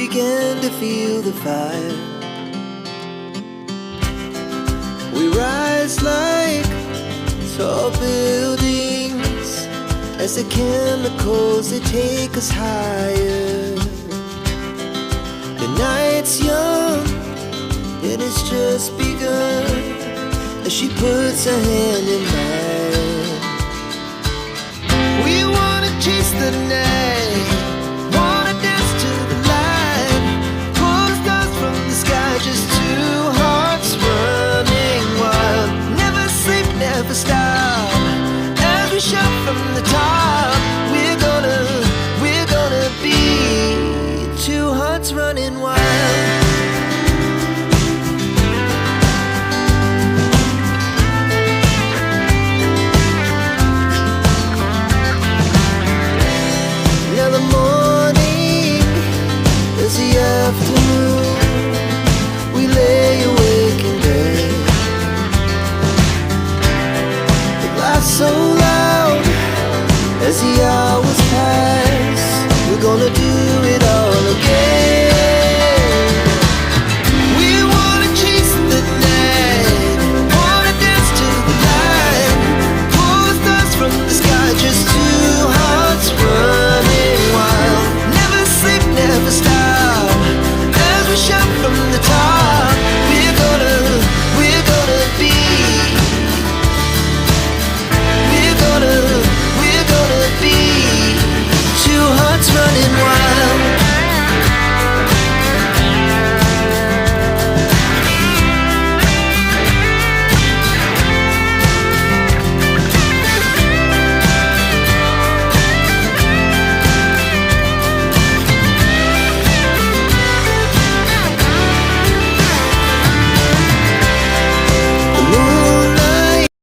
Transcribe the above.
began to feel the fire. We rise like tall buildings as the chemicals, they take us higher. The night's young and it's just begun as she puts her hand in mine. We wanna chase the night, wanna dance to the light, pull stars from the sky, just two hearts running wild. Never sleep, never stop, as we shout from the top. We're gonna be two hearts running wild.